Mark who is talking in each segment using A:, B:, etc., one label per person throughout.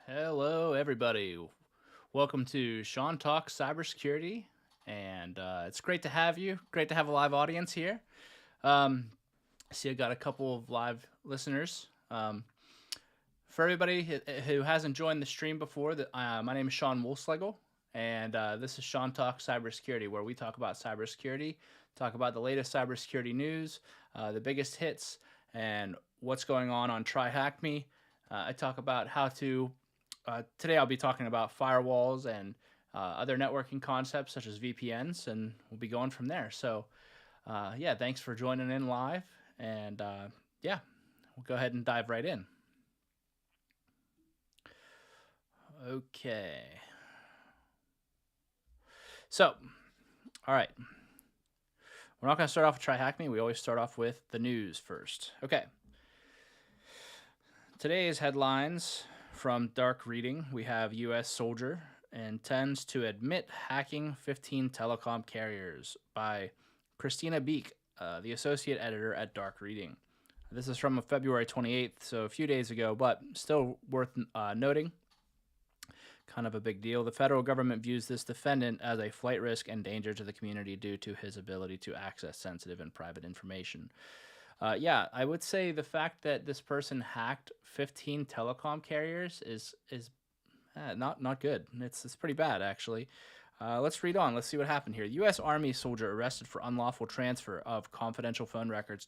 A: Hello, everybody. Welcome to Sean Talks Cybersecurity, and it's great to have you. Great to have a live audience here. Um, I see I got a couple of live listeners. For everybody who hasn't joined the stream before, my name is Sean Wolfslegel, and this is Sean Talks Cybersecurity, where we talk about cybersecurity, talk about the latest cybersecurity news, the biggest hits, and what's going on Try Hack Me. I talk about how to today I'll be talking about firewalls and other networking concepts such as VPNs, and we'll be going from there. So, yeah, thanks for joining in live, and yeah, we'll go ahead and dive right in. Okay. So, all right. We're not going to start off with Try Hack Me. We always start off with the news first. Okay. Today's headlines from Dark Reading, we have U.S. soldier intends to admit hacking 15 telecom carriers by Christina Beek, the associate editor at Dark Reading. This is from February 28th, so a few days ago, but still worth noting. Kind of a big deal. The federal government views this defendant as a flight risk and danger to the community due to his ability to access sensitive and private information. Yeah, I would say the fact that this person hacked 15 telecom carriers is not good. It's pretty bad, actually. Let's read on. Let's see what happened here. U.S. Army soldier arrested for unlawful transfer of confidential phone records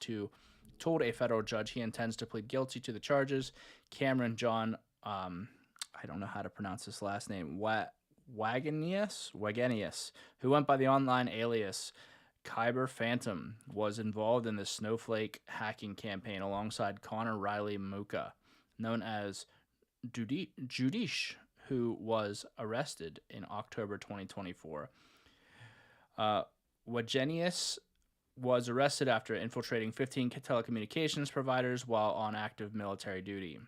A: told a federal judge he intends to plead guilty to the charges. Cameron John, I don't know how to pronounce his last name, Wagenius, who went by the online alias Kyber Phantom, was involved in the Snowflake hacking campaign alongside Connor Riley Muka, known as Judish, who was arrested in October 2024. Wagenius was arrested after infiltrating 15 telecommunications providers while on active military duty.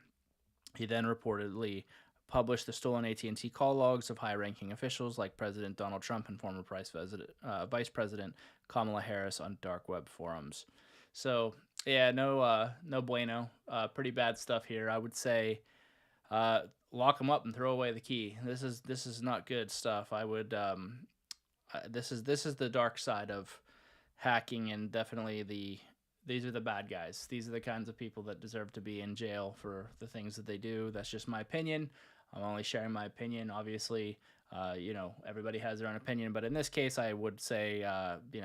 A: He then reportedly published the stolen AT&T call logs of high-ranking officials like President Donald Trump and former Vice President Kamala Harris on dark web forums. So yeah, no bueno. Pretty bad stuff here. I would say lock them up and throw away the key. This is not good stuff. I would this is the dark side of hacking, and definitely these are the bad guys. These are the kinds of people that deserve to be in jail for the things that they do. That's just my opinion. I'm only sharing my opinion. Obviously, everybody has their own opinion, but in this case, I would say,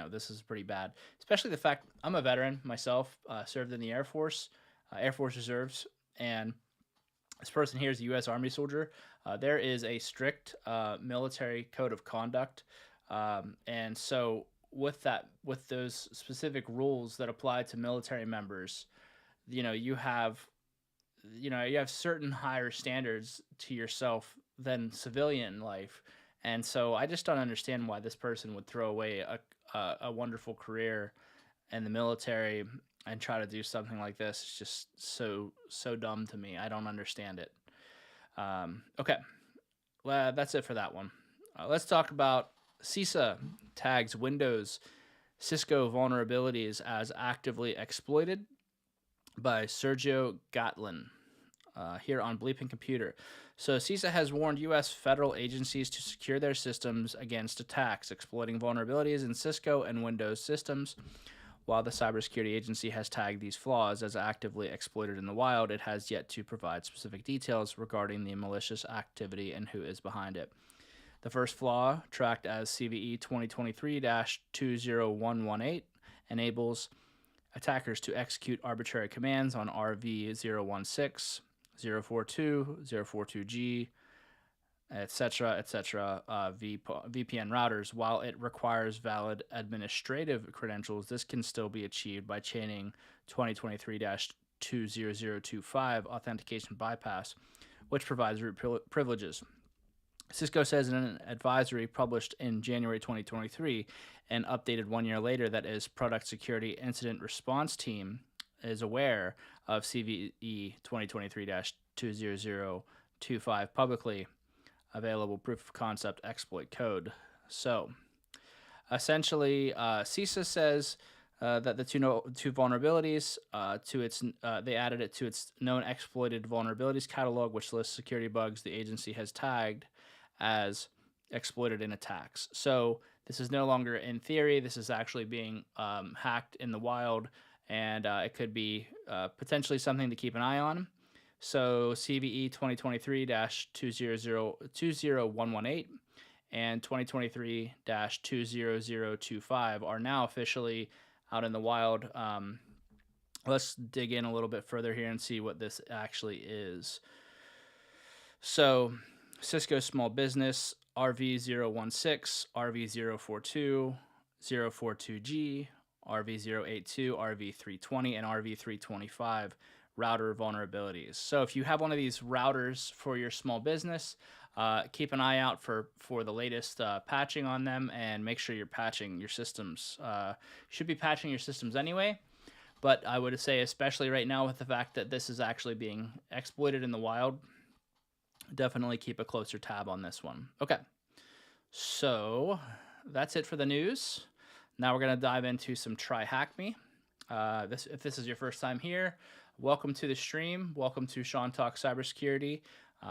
A: this is pretty bad. Especially the fact I'm a veteran myself, served in the Air Force, Air Force Reserves, and this person here is a U.S. Army soldier. There is a strict military code of conduct, and so with those specific rules that apply to military members, you have certain higher standards to yourself than civilian life. And so I just don't understand why this person would throw away a wonderful career in the military and try to do something like this. It's just so dumb to me. I don't understand it. Okay, well, that's it for that one. Let's talk about CISA tags Windows Cisco vulnerabilities as actively exploited by Sergio Gatlin here on Bleeping Computer. So CISA has warned U.S. federal agencies to secure their systems against attacks exploiting vulnerabilities in Cisco and Windows systems. While the cybersecurity agency has tagged these flaws as actively exploited in the wild, it has yet to provide specific details regarding the malicious activity and who is behind it. The first flaw, tracked as CVE 2023-20118, enables attackers to execute arbitrary commands on RV016, 042, 042G, etc., VPN routers. While it requires valid administrative credentials, this can still be achieved by chaining 2023-20025 authentication bypass, which provides root privileges. Cisco says in an advisory published in January 2023 and updated 1 year later that its product security incident response team is aware of CVE 2023-20025 publicly available proof of concept exploit code. So essentially, CISA says that the two vulnerabilities to its they added it to its known exploited vulnerabilities catalog, which lists security bugs the agency has tagged as exploited in attacks. So this is no longer in theory. This is actually being hacked in the wild, and it could be potentially something to keep an eye on. So CVE 2023-200118 and 2023-20025 are now officially out in the wild. Let's dig in a little bit further here and see what this actually is. So Cisco Small Business RV016, RV042, 042G, RV082, RV320, and RV325 router vulnerabilities. So if you have one of these routers for your small business, keep an eye out for the latest patching on them, and make sure you're patching your systems. You should be patching your systems anyway, but I would say, especially right now with the fact that this is actually being exploited in the wild, definitely keep a closer tab on this one. Okay, so that's it for the news. Now we're going to dive into some Try Hack Me. If this is your first time here, welcome to the stream. Welcome to Sean Talks Cybersecurity.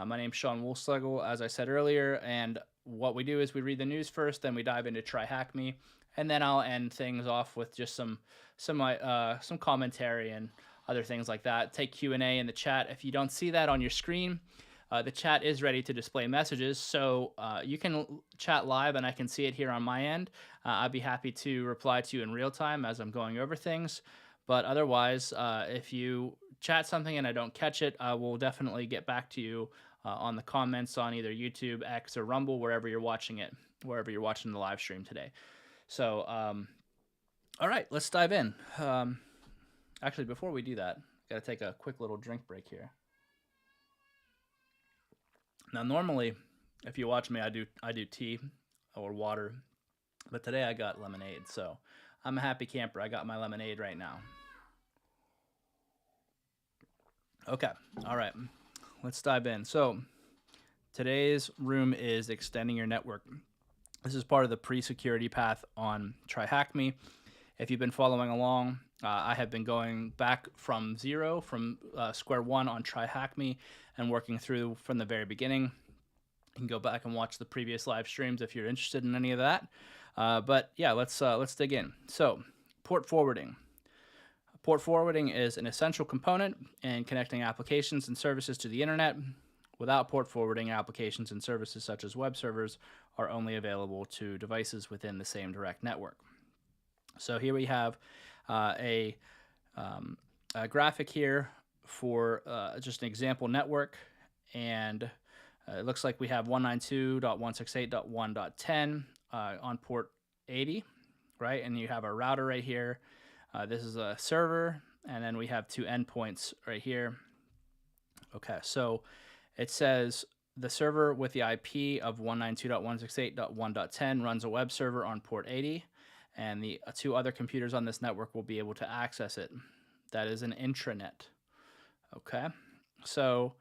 A: My name's Sean Woolslegel, as I said earlier, and what we do is we read the news first, then we dive into Try Hack Me, and then I'll end things off with just some commentary and other things like that. Take Q&A in the chat. If you don't see that on your screen, the chat is ready to display messages, so you can chat live and I can see it here on my end. I'd be happy to reply to you in real time as I'm going over things. But otherwise, if you chat something and I don't catch it, I will definitely get back to you on the comments on either YouTube, X, or Rumble, wherever you're watching it, wherever you're watching the live stream today. So, all right, let's dive in. Actually, before we do that, got to take a quick little drink break here. Now, normally, if you watch me, I do tea or water, but today I got lemonade, so I'm a happy camper. I got my lemonade right now. Okay, all right, let's dive in. So today's room is extending your network. This is part of the pre-security path on Try Hack Me. If you've been following along, I have been going back from zero, from square one on Try Hack Me, and working through from the very beginning. You can go back and watch the previous live streams if you're interested in any of that. But yeah, let's dig in. So, port forwarding. Port forwarding is an essential component in connecting applications and services to the internet. Without port forwarding, applications and services such as web servers are only available to devices within the same direct network. So here we have a graphic here for just an example network, and it looks like we have 192.168.1.10 on port 80, right? And you have a router right here. This is a server, and then we have two endpoints right here. Okay, so it says the server with the IP of 192.168.1.10 runs a web server on port 80, and the two other computers on this network will be able to access it. That is an intranet. Okay, so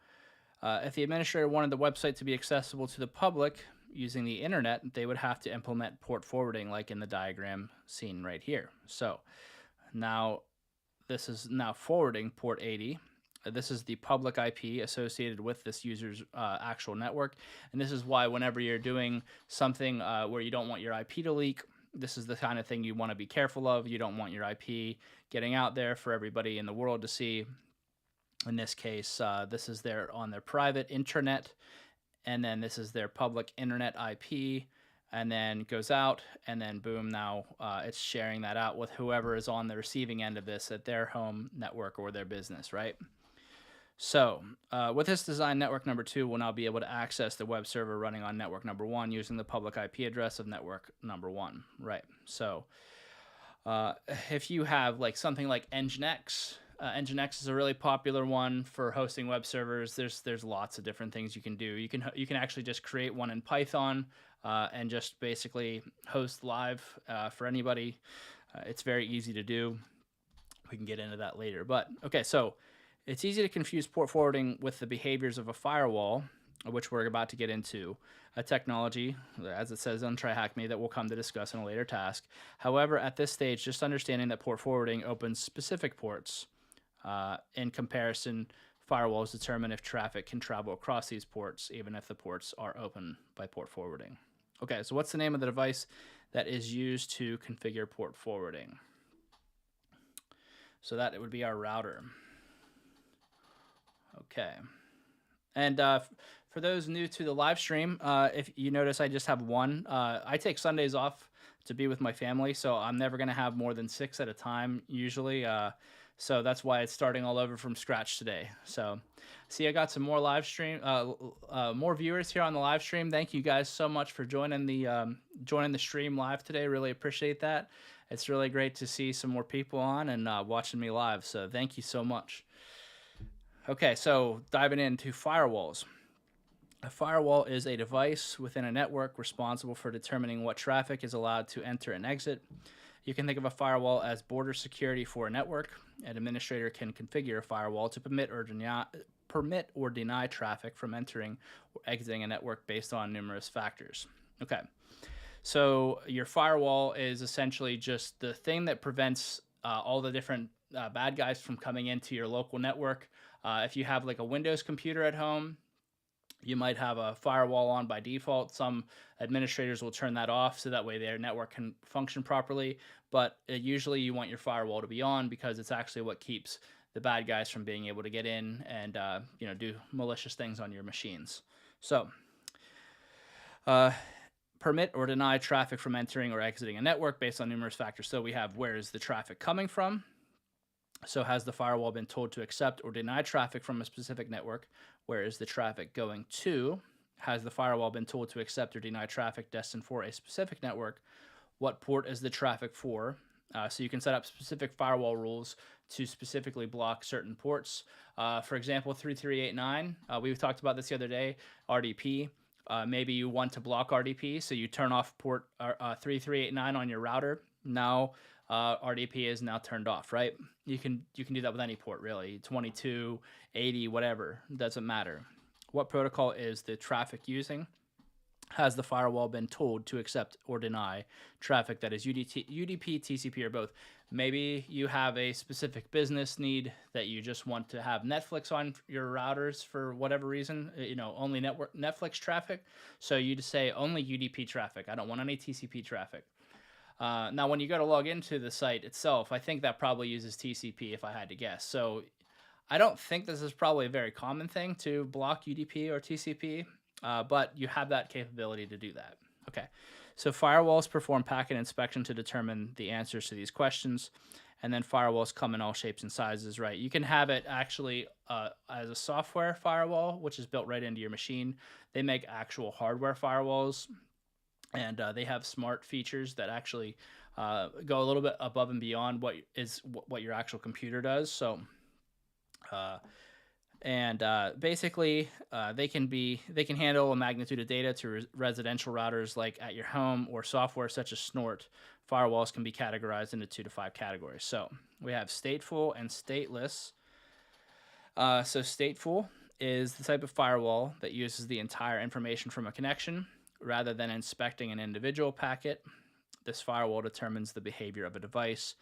A: if the administrator wanted the website to be accessible to the public using the internet, they would have to implement port forwarding like in the diagram seen right here. So now this is now forwarding port 80. This is the public IP associated with this user's actual network. And this is why whenever you're doing something where you don't want your IP to leak, this is the kind of thing you want to be careful of. You don't want your IP getting out there for everybody in the world to see. In this case, this is on their private intranet, and then this is their public internet IP, and then goes out, and then boom, now it's sharing that out with whoever is on the receiving end of this at their home network or their business, right? So with this design, network number 2 will now be able to access the web server running on network number 1 using the public IP address of network number 1, right? So if you have like something like Nginx, Nginx is a really popular one for hosting web servers. There's lots of different things you can do. You can actually just create one in Python and just basically host live for anybody. It's very easy to do. We can get into that later. But okay, so it's easy to confuse port forwarding with the behaviors of a firewall. which we're about to get into, a technology, as it says on Try Hack Me, that we'll come to discuss in a later task. However, at this stage, just understanding that port forwarding opens specific ports. In comparison, firewalls determine if traffic can travel across these ports, even if the ports are open by port forwarding. Okay, so what's the name of the device that is used to configure port forwarding? So that it would be our router. Okay. And for those new to the live stream, if you notice, I just have one. I take Sundays off to be with my family, so I'm never going to have more than 6 at a time usually. So that's why it's starting all over from scratch today. So, see, I got some more live stream, more viewers here on the live stream. Thank you guys so much for joining the stream live today. Really appreciate that. It's really great to see some more people on and watching me live. So thank you so much. Okay, so diving into firewalls. A firewall is a device within a network responsible for determining what traffic is allowed to enter and exit. You can think of a firewall as border security for a network. An administrator can configure a firewall to permit or deny traffic from entering or exiting a network based on numerous factors. Okay, so your firewall is essentially just the thing that prevents all the different bad guys from coming into your local network. If you have like a Windows computer at home, you might have a firewall on by default. Some administrators will turn that off so that way their network can function properly. But usually you want your firewall to be on because it's actually what keeps the bad guys from being able to get in and do malicious things on your machines. So permit or deny traffic from entering or exiting a network based on numerous factors. So we have, where is the traffic coming from? So has the firewall been told to accept or deny traffic from a specific network? Where is the traffic going to? Has the firewall been told to accept or deny traffic destined for a specific network? What port is the traffic for? So you can set up specific firewall rules to specifically block certain ports. For example, 3389, we talked about this the other day, RDP. Maybe you want to block RDP, so you turn off port 3389 on your router. Now RDP is now turned off, right? You can do that with any port, really. 22, 80, whatever, doesn't matter. What protocol is the traffic using? Has the firewall been told to accept or deny traffic that is UDP, TCP, or both? Maybe you have a specific business need that you just want to have Netflix on your routers for whatever reason, only Netflix traffic. So you just say only UDP traffic. I don't want any TCP traffic. Now, when you go to log into the site itself, I think that probably uses TCP if I had to guess. So I don't think this is probably a very common thing to block UDP or TCP, but you have that capability to do that. Okay, so firewalls perform packet inspection to determine the answers to these questions, and then firewalls come in all shapes and sizes, right? You can have it actually as a software firewall, which is built right into your machine. They make actual hardware firewalls. And they have smart features that actually go a little bit above and beyond what your actual computer does. So, basically, they can handle a magnitude of data to residential routers like at your home, or software such as Snort. Firewalls can be categorized into 2 to 5 categories. So we have stateful and stateless. So stateful is the type of firewall that uses the entire information from a connection rather than inspecting an individual packet. This firewall determines the behavior of a device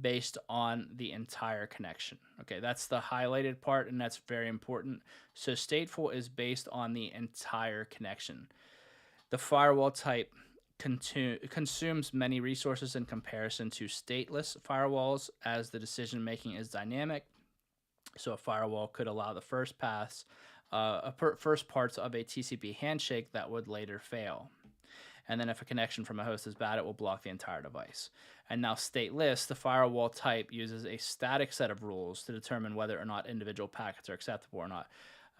A: based on the entire connection. Okay, that's the highlighted part, and that's very important. So stateful is based on the entire connection. The firewall type consumes many resources in comparison to stateless firewalls, as the decision making is dynamic. So a firewall could allow the first parts of a TCP handshake that would later fail. And then if a connection from a host is bad, it will block the entire device. And now stateless, the firewall type uses a static set of rules to determine whether or not individual packets are acceptable or not.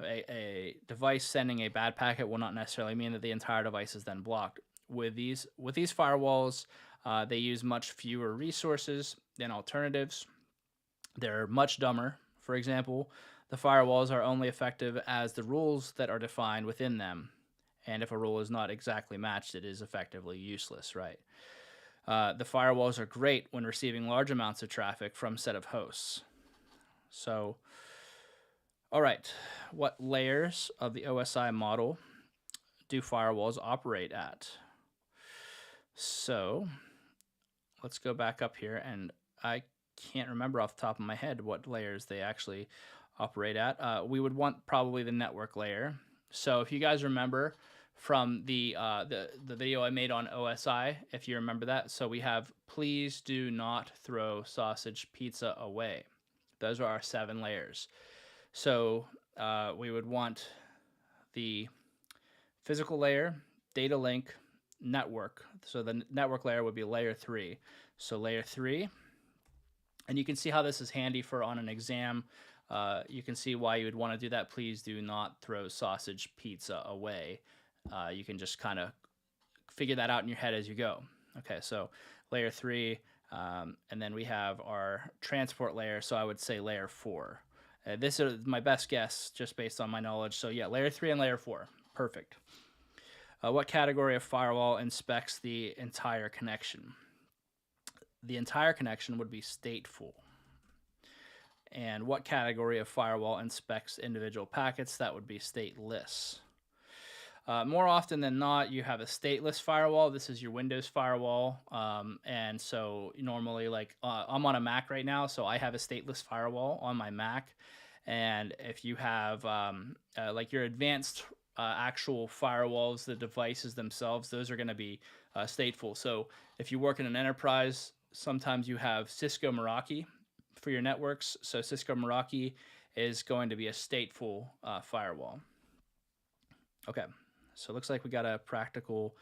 A: A device sending a bad packet will not necessarily mean that the entire device is then blocked. With these firewalls, they use much fewer resources than alternatives. They're much dumber. For example, the firewalls are only effective as the rules that are defined within them. And if a rule is not exactly matched, it is effectively useless, right? The firewalls are great when receiving large amounts of traffic from a set of hosts. So, all right, what layers of the OSI model do firewalls operate at? So let's go back up here, and I can't remember off the top of my head what layers they actually operate at. We would want probably the network layer. So if you guys remember from the video I made on OSI, if you remember that, so we have please do not throw sausage pizza away. Those are our 7 layers. So we would want the physical layer, data link, network. So the network layer would be layer 3. So layer 3, and you can see how this is handy for on an exam. You can see why you would want to do that. Please do not throw sausage pizza away. You can just kind of figure that out in your head as you go. Okay, so layer 3, and then we have our transport layer. So I would say layer 4. This is my best guess just based on my knowledge. So yeah, layer 3 and layer 4. Perfect. What category of firewall inspects the entire connection? The entire connection would be stateful. And what category of firewall inspects individual packets? That would be stateless. More often than not, you have a stateless firewall. This is your Windows firewall. And so normally, like I'm on a Mac right now, so I have a stateless firewall on my Mac. And if you have like your advanced actual firewalls, the devices themselves, those are going to be stateful. So if you work in an enterprise, sometimes you have Cisco Meraki for your networks. So Cisco Meraki is going to be a stateful firewall. Okay, so it looks like we got a practical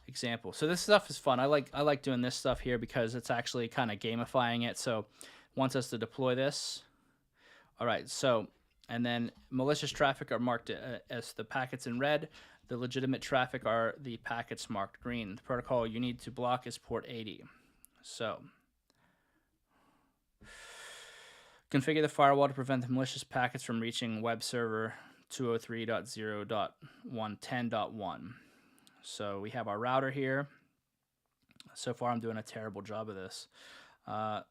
A: example. So this stuff is fun. I like doing this stuff here because it's actually kind of gamifying it. So it wants us to deploy this. All right, so and then malicious traffic are marked as the packets in red. The legitimate traffic are the packets marked green. The protocol you need to block is port 80. So configure the firewall to prevent the malicious packets from reaching web server 203.0.110.1. So we have our router here. So far I'm doing a terrible job of this.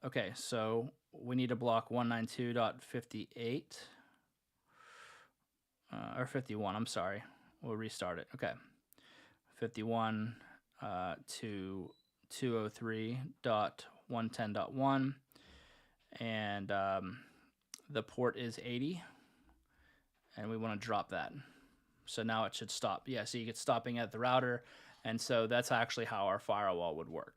A: Okay, so we need to block 192.58. Or 51, I'm sorry. We'll restart it. Okay. 51 to 203.110.1. And the port is 80. And we want to drop that. So now it should stop. Yeah, so you get stopping at the router. And so that's actually how our firewall would work.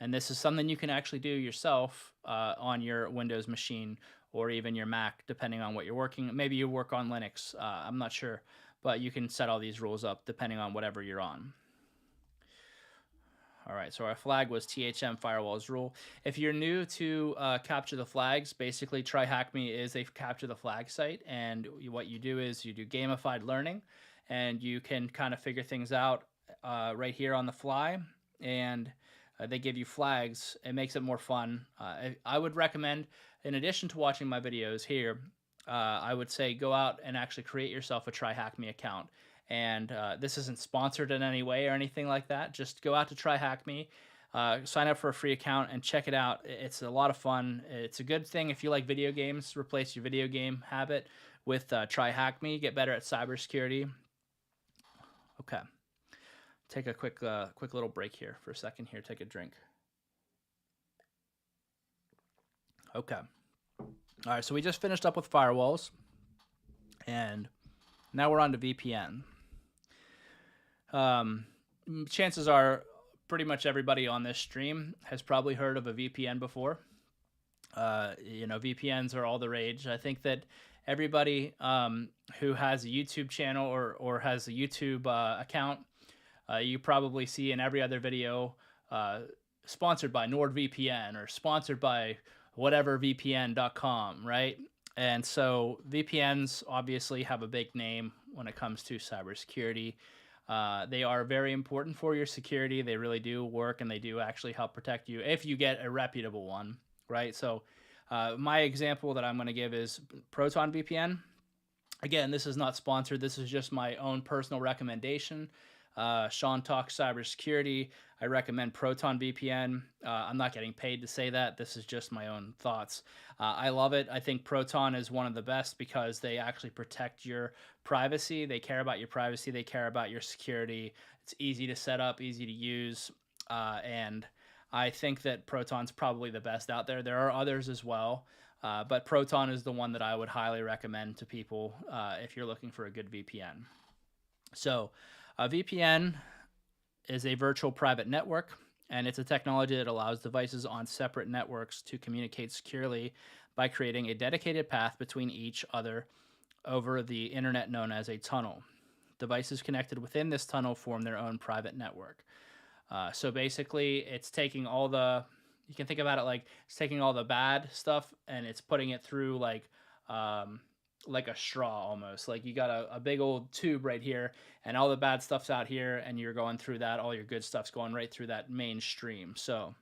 A: And this is something you can actually do yourself on your Windows machine or even your Mac, depending on what you're working. Maybe you work on Linux. I'm not sure. But you can set all these rules up depending on whatever you're on. All right, so our flag was THM firewalls rule. If you're new to Capture the Flags, basically TryHackMe is a capture the flag site. And what you do is you do gamified learning. And you can kind of figure things out right here on the fly. And they give you flags. It makes it more fun. I would recommend, in addition to watching my videos here, I would say go out and actually create yourself a TryHackMe account. And this isn't sponsored in any way or anything like that. Just go out to TryHackMe, sign up for a free account, and check it out. It's a lot of fun. It's a good thing if you like video games. Replace your video game habit with TryHackMe. Get better at cybersecurity. Okay. Take a quick little break here for a second here. Take a drink. Okay. All right, so we just finished up with firewalls, and now we're on to VPN. Chances are pretty much everybody on this stream has probably heard of a VPN before. VPNs are all the rage. I think that everybody who has a YouTube channel or has a YouTube account, you probably see in every other video sponsored by NordVPN or sponsored by whatever VPN.com, right? And so VPNs obviously have a big name when it comes to cybersecurity. They are very important for your security. They really do work, and they do actually help protect you if you get a reputable one, right? So my example that I'm going to give is Proton VPN. Again, this is not sponsored. This is just my own personal recommendation. Sean talks cybersecurity. I recommend Proton VPN. I'm not getting paid to say that. This is just my own thoughts. I love it. I think Proton is one of the best because they actually protect your privacy. They care about your privacy. They care about your security. It's easy to set up, easy to use, and I think that Proton's probably the best out there. There are others as well, but Proton is the one that I would highly recommend to people if you're looking for a good VPN. So, a VPN is a virtual private network, and it's a technology that allows devices on separate networks to communicate securely by creating a dedicated path between each other over the internet known as a tunnel. Devices connected within this tunnel form their own private network. So basically, it's taking all the, you can think about it like it's taking all the bad stuff and it's putting it through like a straw almost. Like you got a big old tube right here, and all the bad stuff's out here, and you're going through that. All your good stuff's going right through that main stream. So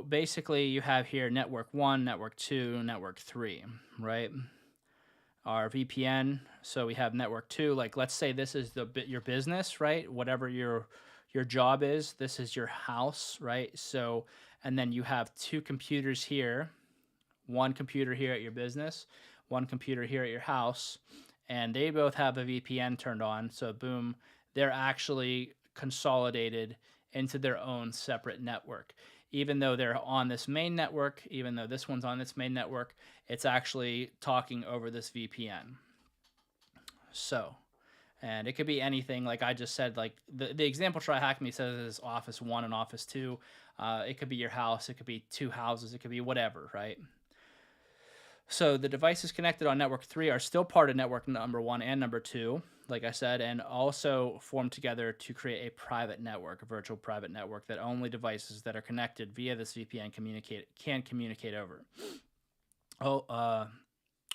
A: basically, you have here network 1, network 2, network 3, right? Our VPN. So we have network 2. Like let's say this is your business, right? Whatever your job is, this is your house, right? So and then you have 2 computers here, one computer here at your business, one computer here at your house, and they both have a VPN turned on. So boom, they're actually consolidated into their own separate network. Even though they're on this main network, even though this one's on this main network, it's actually talking over this VPN. So, and it could be anything, like I just said, like the example Try Hack Me says is Office 1 and Office 2. It could be your house, it could be 2 houses, it could be whatever, right? So the devices connected on network 3 are still part of network number 1 and number 2, like I said, and also form together to create a private network, a virtual private network that only devices that are connected via this VPN can communicate over.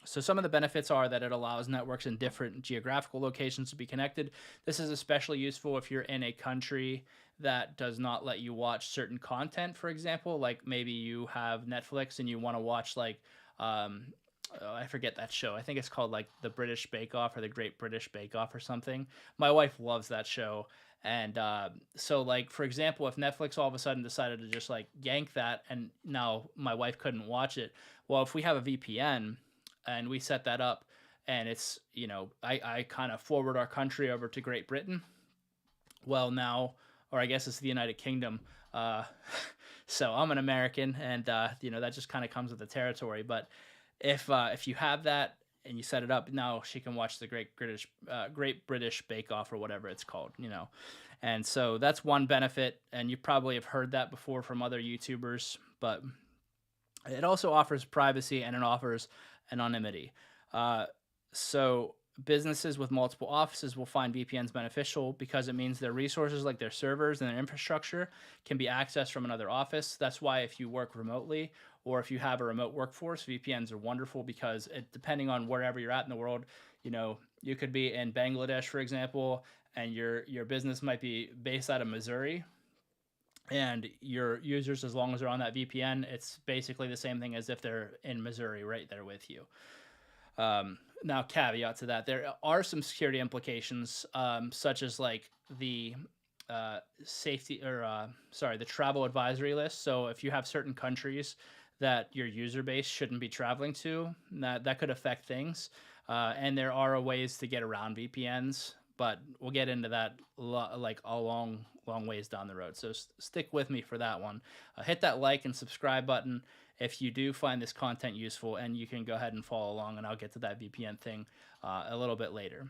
A: So some of the benefits are that it allows networks in different geographical locations to be connected. This is especially useful if you're in a country that does not let you watch certain content, for example, like maybe you have Netflix and you want to watch I forget that show. I think it's called like The British Bake Off or The Great British Bake Off or something. My wife loves that show. And so, like, for example, if Netflix all of a sudden decided to just like yank that and now my wife couldn't watch it, well, if we have a VPN and we set that up and it's, I kind of forward our country over to Great Britain, well, now, or I guess it's the United Kingdom. So I'm an American, and that just kind of comes with the territory. But if you have that and you set it up, now she can watch the Great British Bake Off or whatever it's called, And so that's one benefit, and you probably have heard that before from other YouTubers. But it also offers privacy and it offers anonymity. So businesses with multiple offices will find VPNs beneficial because it means their resources like their servers and their infrastructure can be accessed from another office. That's why if you work remotely or if you have a remote workforce, VPNs are wonderful because depending on wherever you're at in the world, you could be in Bangladesh, for example, and your business might be based out of Missouri. And your users, as long as they're on that VPN, it's basically the same thing as if they're in Missouri right there with you. Now, caveat to that, there are some security implications, such as like the the travel advisory list. So if you have certain countries that your user base shouldn't be traveling to, that could affect things. And there are ways to get around VPNs, but we'll get into that like a long ways down the road. So stick with me for that one. Hit that like and subscribe button if you do find this content useful, and you can go ahead and follow along, and I'll get to that VPN thing a little bit later.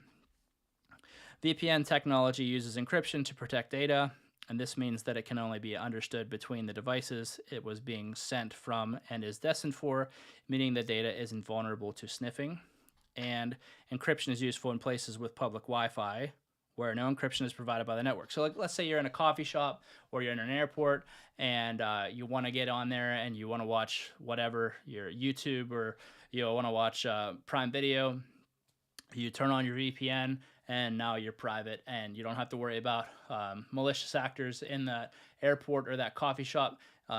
A: VPN technology uses encryption to protect data, and this means that it can only be understood between the devices it was being sent from and is destined for, meaning the data is invulnerable to sniffing. And encryption is useful in places with public Wi-Fi where no encryption is provided by the network. So like, let's say you're in a coffee shop or you're in an airport and you want to get on there and you want to watch whatever, your YouTube, or you want to watch Prime Video. You turn on your VPN and now you're private and you don't have to worry about malicious actors in the airport or that coffee shop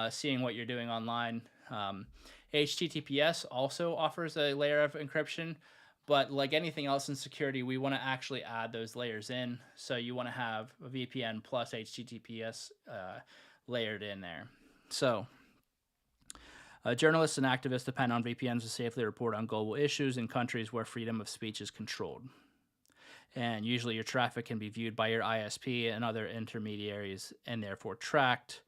A: seeing what you're doing online. HTTPS also offers a layer of encryption, But like anything else in security, we want to actually add those layers in. So you want to have a VPN plus HTTPS layered in there. So journalists and activists depend on VPNs to safely report on global issues in countries where freedom of speech is controlled. And usually your traffic can be viewed by your ISP and other intermediaries and therefore tracked.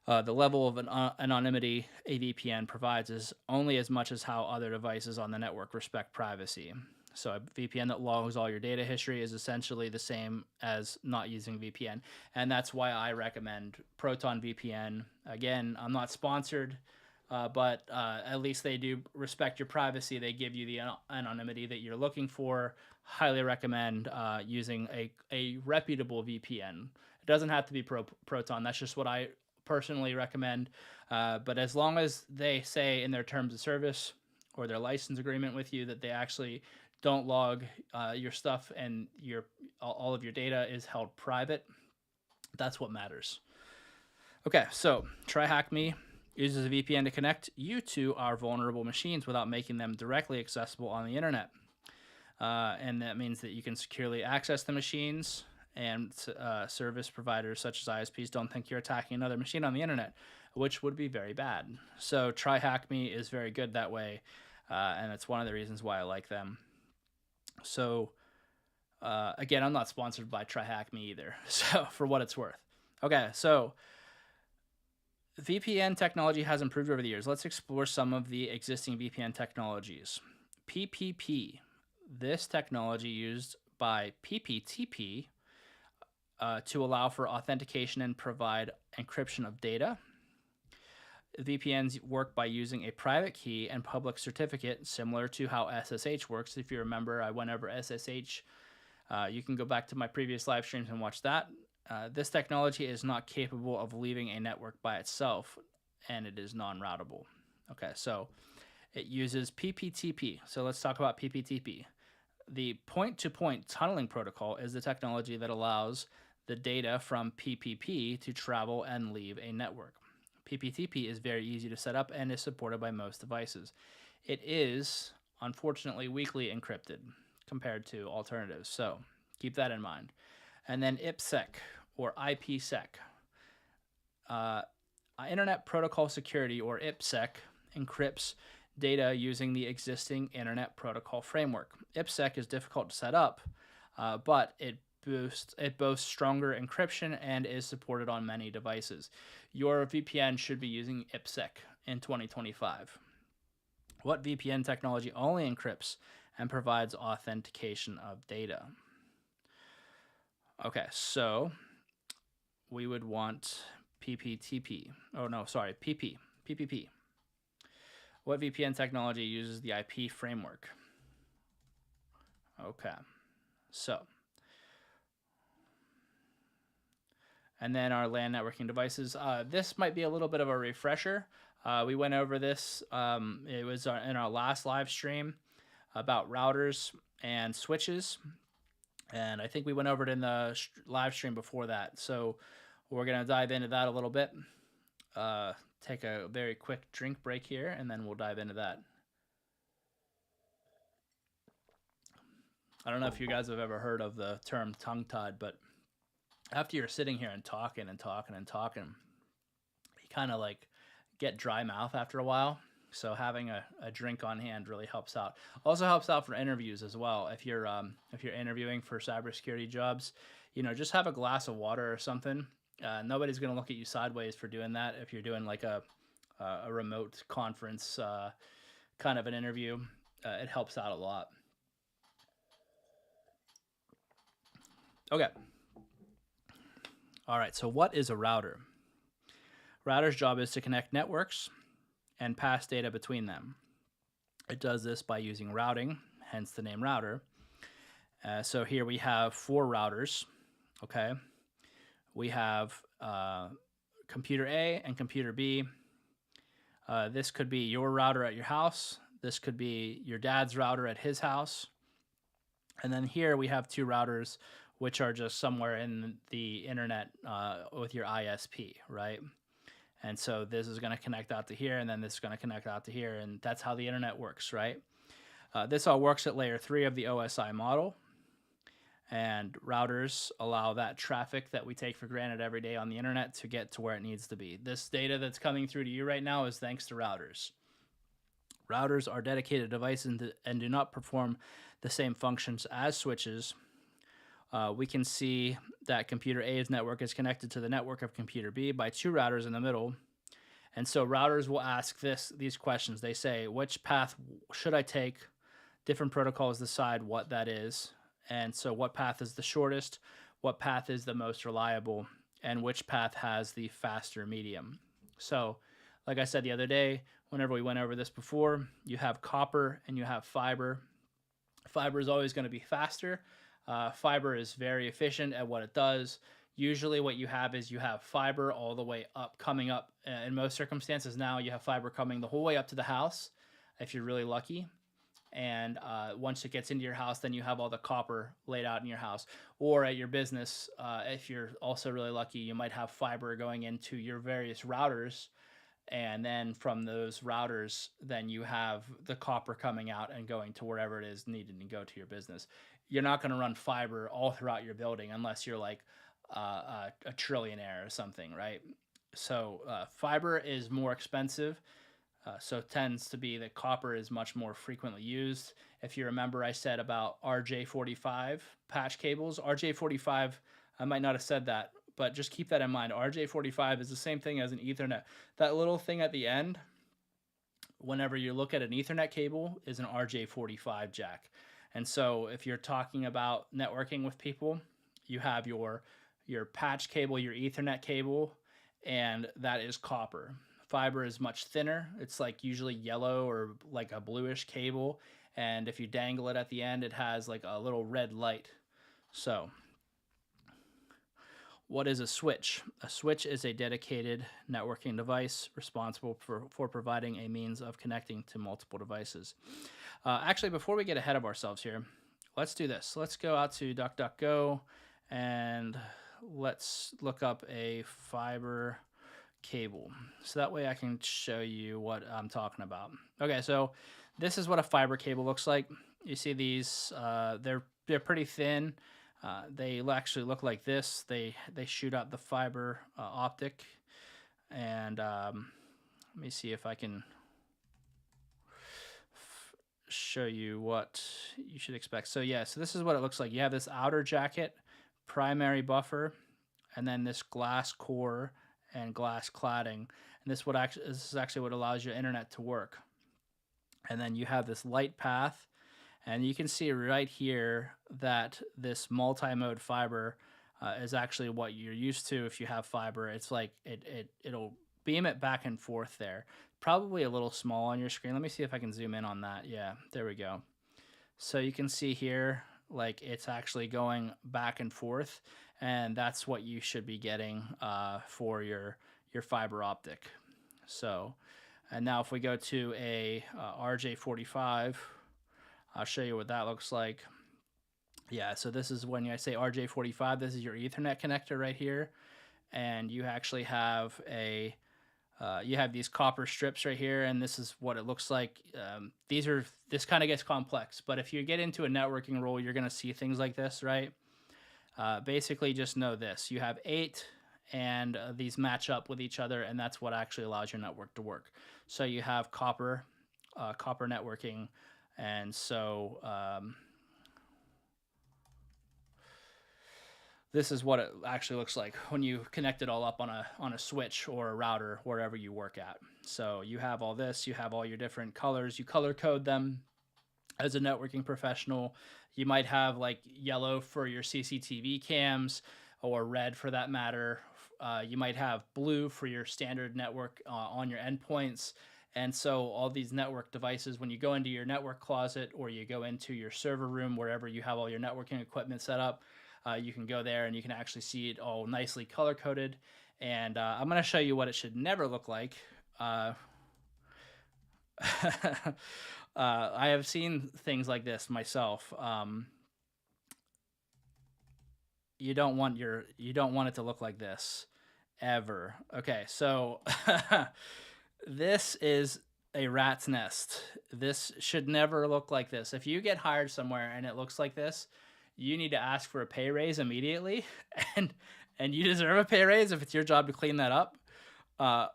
A: The level of anonymity a VPN provides is only as much as how other devices on the network respect privacy. So a VPN that logs all your data history is essentially the same as not using VPN. And that's why I recommend Proton VPN. Again, I'm not sponsored, but at least they do respect your privacy. They give you the anonymity that you're looking for. Highly recommend using a reputable VPN. It doesn't have to be Proton. That's just what I personally recommend. But as long as they say in their terms of service or their license agreement with you that they actually don't log your stuff and all of your data is held private, that's what matters. Okay, so TryHackMe uses a VPN to connect you to our vulnerable machines without making them directly accessible on the internet. And that means that you can securely access the machines, and service providers such as ISPs don't think you're attacking another machine on the internet, which would be very bad. So TryHackMe is very good that way, and it's one of the reasons why I like them. So again, I'm not sponsored by TryHackMe either, so for what it's worth. Okay, so VPN technology has improved over the years. Let's explore some of the existing VPN technologies. PPP. This technology used by PPTP to allow for authentication and provide encryption of data. VPNs work by using a private key and public certificate, similar to how SSH works. If you remember, I went over SSH. You can go back to my previous live streams and watch that. This technology is not capable of leaving a network by itself, and it is non-routable. Okay, so it uses PPTP. So let's talk about PPTP. The point-to-point tunneling protocol is the technology that allows the data from PPP to travel and leave a network. PPTP is very easy to set up and is supported by most devices. It is, unfortunately, weakly encrypted compared to alternatives, so keep that in mind. And then IPsec, or IPsec. Internet Protocol Security, or IPsec, encrypts data using the existing Internet Protocol framework. IPsec is difficult to set up, but it boasts stronger encryption and is supported on many devices. Your VPN should be using IPsec in 2025. What VPN technology only encrypts and provides authentication of data? Okay, so we would want PPTP. Oh no, sorry, PPP. What VPN technology uses the IP framework? Okay, so. And then our LAN networking devices. This might be a little bit of a refresher. We went over this. It was in our last live stream about routers and switches. And I think we went over it in the live stream before that. So we're going to dive into that a little bit. Take a very quick drink break here, and then we'll dive into that. I don't know if you guys have ever heard of the term tongue-tied, but after you're sitting here and talking, you kind of like get dry mouth after a while. So having a drink on hand really helps out. Also helps out for interviews as well. If you're interviewing for cybersecurity jobs, just have a glass of water or something. Nobody's gonna look at you sideways for doing that. If you're doing like a remote conference kind of an interview, it helps out a lot. Okay. All right, so what is a router? Router's job is to connect networks and pass data between them. It does this by using routing, hence the name router. So here we have 4 routers, okay? We have computer A and computer B. This could be your router at your house. This could be your dad's router at his house. And then here we have 2 routers which are just somewhere in the internet with your ISP, right? And so this is going to connect out to here, and then this is going to connect out to here, and that's how the internet works, right? This all works at layer 3 of the OSI model, and routers allow that traffic that we take for granted every day on the internet to get to where it needs to be. This data that's coming through to you right now is thanks to routers. Routers are dedicated devices and do not perform the same functions as switches. We can see that computer A's network is connected to the network of computer B by 2 routers in the middle. And so routers will ask these questions. They say, which path should I take? Different protocols decide what that is. And so what path is the shortest? What path is the most reliable? And which path has the faster medium? So, like I said the other day, whenever we went over this before, you have copper and you have fiber. Fiber is always going to be faster. Fiber is very efficient at what it does. Usually what you have is you have fiber all the way up, coming up. In most circumstances now, you have fiber coming the whole way up to the house, if you're really lucky. And once it gets into your house, then you have all the copper laid out in your house. Or at your business, if you're also really lucky, you might have fiber going into your various routers. And then from those routers, then you have the copper coming out and going to wherever it is needed to go to your business. You're not going to run fiber all throughout your building unless you're like a trillionaire or something, right? So fiber is more expensive. So it tends to be that copper is much more frequently used. If you remember, I said about RJ45 patch cables. RJ45, I might not have said that, but just keep that in mind. RJ45 is the same thing as an Ethernet. That little thing at the end, whenever you look at an Ethernet cable, is an RJ45 jack. And so if you're talking about networking with people, you have your patch cable, your Ethernet cable, and that is copper. Fiber is much thinner. It's like usually yellow or like a bluish cable. And if you dangle it at the end, it has like a little red light. So what is a switch? A switch is a dedicated networking device responsible for providing a means of connecting to multiple devices. Actually, before we get ahead of ourselves here, let's do this. Let's go out to DuckDuckGo and let's look up a fiber cable. So that way I can show you what I'm talking about. Okay, so this is what a fiber cable looks like. You see these, they're pretty thin. They actually look like this. They shoot out the fiber optic. And let me see if I can show you what you should expect. So yeah, so this is what it looks like. You have this outer jacket, primary buffer, and then this glass core and glass cladding. And this is actually what allows your internet to work. And then you have this light path, and you can see right here that this multi-mode fiber is actually what you're used to if you have fiber. It's like it'll beam it back and forth there. Probably a little small on your screen. Let me see if I can zoom in on that. Yeah, there we go. So you can see here, like it's actually going back and forth, and that's what you should be getting for your fiber optic. So, and now if we go to a RJ45, I'll show you what that looks like. Yeah, so this is when I say RJ45, this is your Ethernet connector right here, and you actually have you have these copper strips right here, and this is what it looks like. This kind of gets complex, but if you get into a networking role, you're going to see things like this, right? Basically, just know this. You have 8, and these match up with each other, and that's what actually allows your network to work. So you have copper networking, and so this is what it actually looks like when you connect it all up on a switch or a router wherever you work at. So you have all this, you have all your different colors, you color code them. As a networking professional, you might have like yellow for your CCTV cams, or red for that matter. You might have blue for your standard network on your endpoints. And so all these network devices, when you go into your network closet or you go into your server room, wherever you have all your networking equipment set up, you can go there and you can actually see it all nicely color coded. And I'm going to show you what it should never look like. I have seen things like this myself. You don't want it to look like this ever. Okay, so this is a rat's nest. This should never look like this. If you get hired somewhere and it looks like this, you need to ask for a pay raise immediately, and and you deserve a pay raise if it's your job to clean that up. Uh,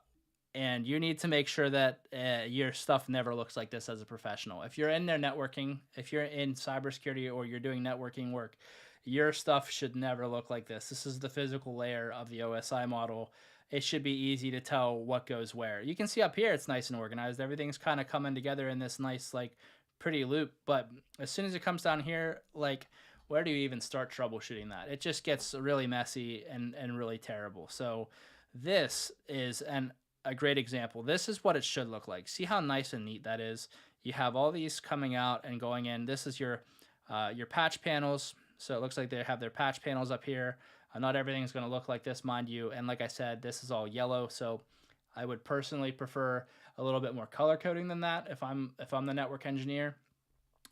A: and you need to make sure that your stuff never looks like this as a professional. If you're in there networking, if you're in cybersecurity or you're doing networking work, your stuff should never look like this. This is the physical layer of the OSI model. It should be easy to tell what goes where. You can see up here it's nice and organized. Everything's kind of coming together in this nice, like, pretty loop. But as soon as it comes down here, like, where do you even start troubleshooting that? It just gets really messy and really terrible. So this is a great example. This is what it should look like. See how nice and neat that is? You have all these coming out and going in. This is your patch panels. So it looks like they have their patch panels up here. Not everything's going to look like this, mind you. And like I said, this is all yellow. So I would personally prefer a little bit more color coding than that if I'm the network engineer.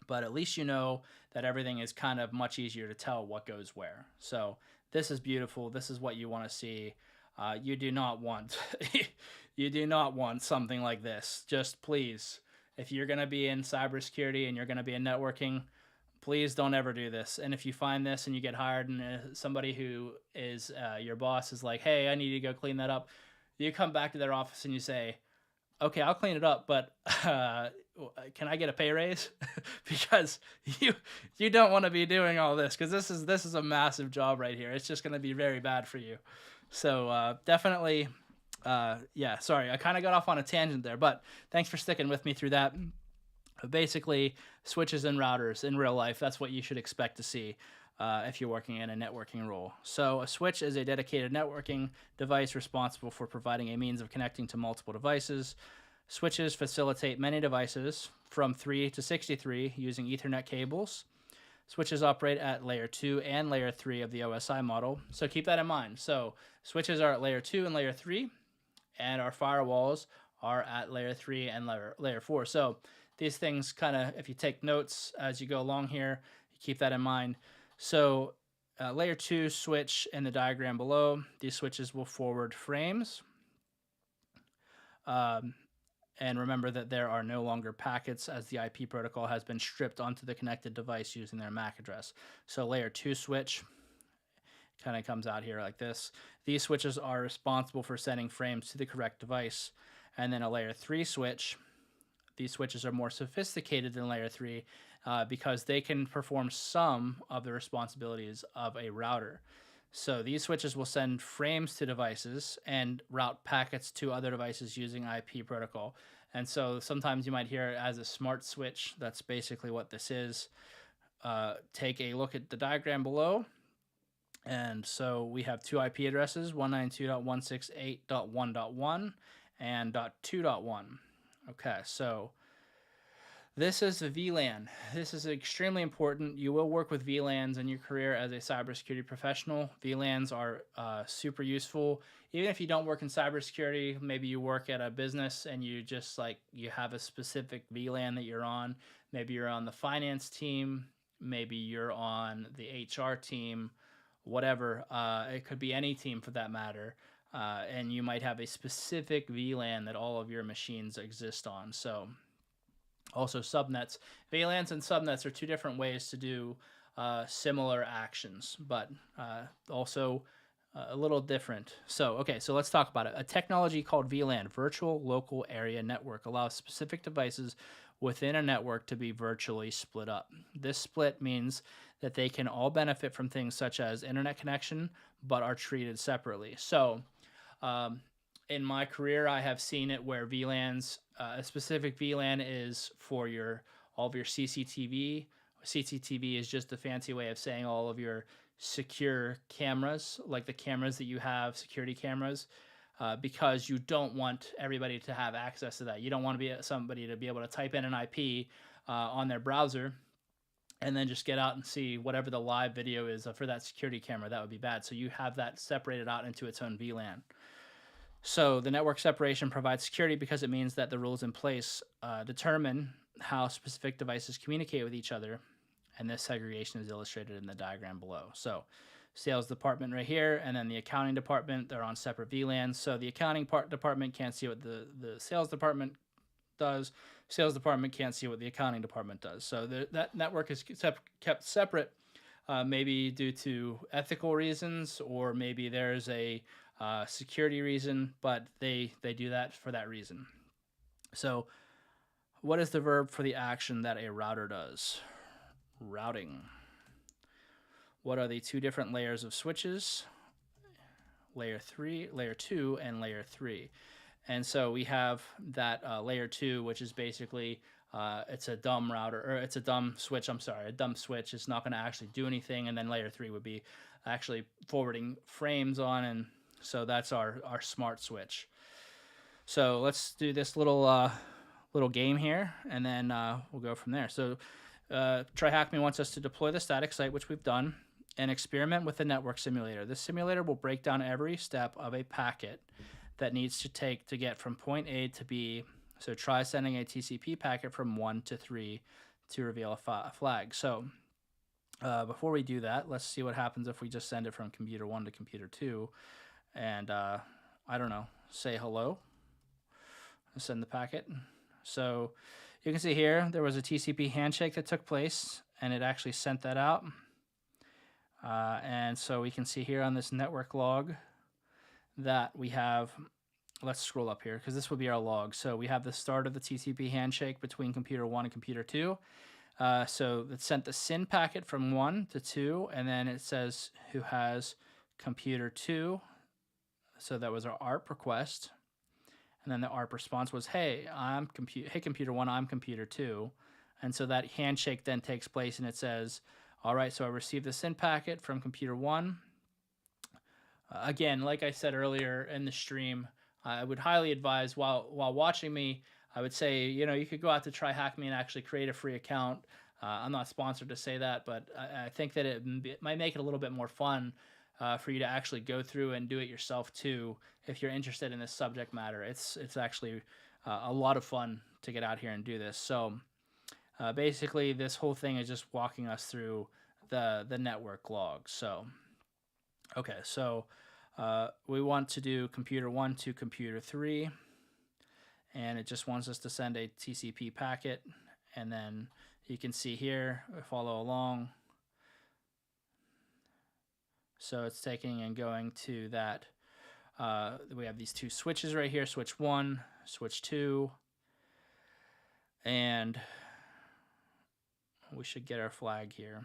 A: But at least you know that everything is kind of much easier to tell what goes where. So this is beautiful. This is what you want to see. You do not want you do not want something like this. Just please, if you're going to be in cybersecurity and you're going to be in networking, please don't ever do this. And if you find this and you get hired and somebody who is your boss is like, hey, I need to go clean that up, you come back to their office and you say, okay, I'll clean it up, but can I get a pay raise? Because you don't want to be doing all this, because this is a massive job right here. It's just going to be very bad for you. So definitely, yeah, sorry, I kind of got off on a tangent there, but thanks for sticking with me through that. Basically, switches and routers in real life, that's what you should expect to see if you're working in a networking role. So a switch is a dedicated networking device responsible for providing a means of connecting to multiple devices. Switches facilitate many devices from 3 to 63 using Ethernet cables. Switches operate at layer 2 and layer 3 of the OSI model. So keep that in mind. So switches are at layer 2 and layer 3, and our firewalls are at layer 3 and layer 4. So these things kind of, if you take notes as you go along here, you keep that in mind. So layer 2 switch in the diagram below, these switches will forward frames. And remember that there are no longer packets, as the IP protocol has been stripped onto the connected device using their MAC address. So layer 2 switch kind of comes out here like this. These switches are responsible for sending frames to the correct device. And then a layer 3 switch, these switches are more sophisticated than layer 3 because they can perform some of the responsibilities of a router. So these switches will send frames to devices and route packets to other devices using IP protocol. And so sometimes you might hear it as a smart switch. That's basically what this is. Take a look at the diagram below. And so we have two IP addresses, 192.168.1.1 and .2.1. Okay, so this is the VLAN. This is extremely important. You will work with VLANs in your career as a cybersecurity professional. VLANs are super useful. Even if you don't work in cybersecurity, maybe you work at a business and you just you have a specific VLAN that you're on. Maybe you're on the finance team. Maybe you're on the HR team, whatever. It could be any team for that matter. And you might have a specific VLAN that all of your machines exist on. So also subnets. VLANs and subnets are two different ways to do similar actions, but also a little different. So, okay, so let's talk about it. A technology called VLAN, Virtual Local Area Network, allows specific devices within a network to be virtually split up. This split means that they can all benefit from things such as internet connection, but are treated separately. So, in my career, I have seen it where VLANs, a specific VLAN is for all of your CCTV. CCTV is just a fancy way of saying all of your secure cameras, like the cameras that you have, security cameras, because you don't want everybody to have access to that. You don't want somebody to be able to type in an IP on their browser and then just get out and see whatever the live video is for that security camera. That would be bad. So you have that separated out into its own VLAN. So the network separation provides security because it means that the rules in place determine how specific devices communicate with each other, and this segregation is illustrated in the diagram below. So sales department right here, and then the accounting department, they're on separate VLANs. So the accounting department can't see what the sales department does. Sales department can't see what the accounting department does. So that network is kept separate, maybe due to ethical reasons, or maybe there's a security reason, but they do that for that reason. So what is the verb for the action that a router does? Routing. What are the two different layers of switches? Layer 2, and layer 3. And so we have that layer 2, which is basically it's a dumb router, or it's a dumb switch. I'm sorry, a dumb switch. It's not going to actually do anything. And then layer 3 would be actually forwarding frames on, and so that's our smart switch. So let's do this little game here, and then we'll go from there. So TryHackMe wants us to deploy the static site, which we've done, and experiment with the network simulator. This simulator will break down every step of a packet that needs to take to get from point A to B. So try sending a TCP packet from 1 to 3 to reveal a flag. So before we do that, let's see what happens if we just send it from computer 1 to computer 2. And I don't know, say hello, send the packet. So you can see here, there was a TCP handshake that took place, and it actually sent that out. And so we can see here on this network log that we have, let's scroll up here because this will be our log. So we have the start of the TCP handshake between computer 1 and computer 2. So it sent the SYN packet from 1 to 2, and then it says who has computer 2. So that was our ARP request. And then the ARP response was, hey, hey, computer 1, I'm computer 2. And so that handshake then takes place, and it says, all right, so I received the SYN packet from computer 1. Again, like I said earlier in the stream, I would highly advise while watching me, I would say, you could go out to TryHackMe and actually create a free account. I'm not sponsored to say that, but I think that it might make it a little bit more fun for you to actually go through and do it yourself too, if you're interested in this subject matter. It's actually a lot of fun to get out here and do this. So basically, this whole thing is just walking us through the network log. So, okay, so we want to do computer 1 to computer 3, and it just wants us to send a TCP packet, and then you can see here, follow along. So it's taking and going to that. We have these two switches right here, switch 1, switch 2, and we should get our flag here.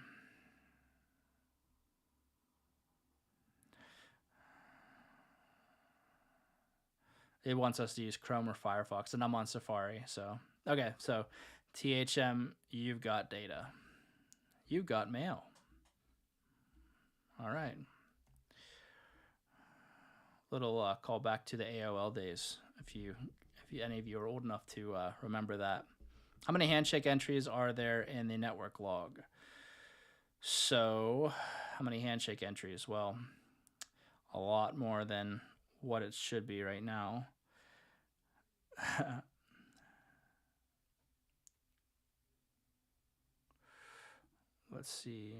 A: It wants us to use Chrome or Firefox, and I'm on Safari. So, okay, so THM, you've got data. You've got mail. All right. Little call back to the AOL days, if any of you are old enough to remember that. How many handshake entries are there in the network log? So, how many handshake entries? Well, a lot more than what it should be right now. Let's see.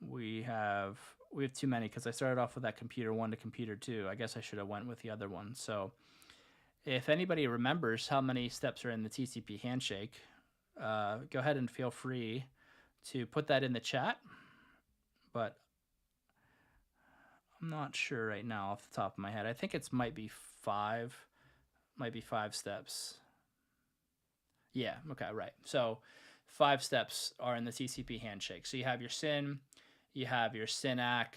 A: We have too many because I started off with that computer 1 to computer 2. I guess I should have went with the other one. So if anybody remembers how many steps are in the TCP handshake, go ahead and feel free to put that in the chat. But I'm not sure right now off the top of my head. I think it might be 5 steps. Yeah, okay, right. So 5 steps are in the TCP handshake. So you have your SYN, you have your SYN-ACK,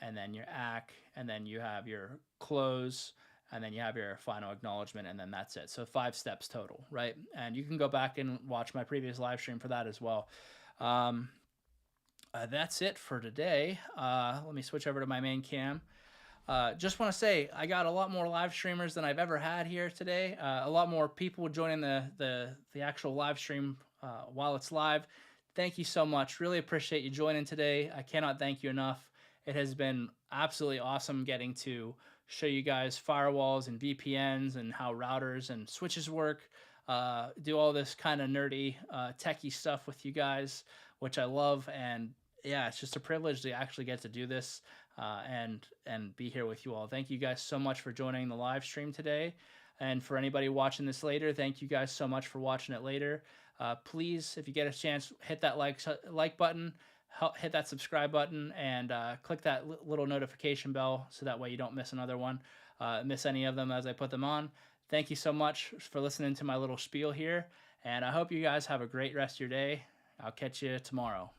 A: and then your ACK, and then you have your close, and then you have your final acknowledgement, and then that's it. So 5 steps total, right? And you can go back and watch my previous live stream for that as well. That's it for today. Let me switch over to my main cam. Just want to say I got a lot more live streamers than I've ever had here today. A lot more people joining the actual live stream while it's live. Thank you so much. Really appreciate you joining today. I cannot thank you enough. It has been absolutely awesome getting to show you guys firewalls and VPNs and how routers and switches work. Do all this kind of nerdy, techie stuff with you guys, which I love. And yeah, it's just a privilege to actually get to do this. and be here with you all. Thank you guys so much for joining the live stream today. And for anybody watching this later, thank you guys so much for watching it later. Please, if you get a chance, hit that like button, hit that subscribe button, and click that little notification bell so that way you don't miss another one, miss any of them as I put them on. Thank you so much for listening to my little spiel here, and I hope you guys have a great rest of your day. I'll catch you tomorrow.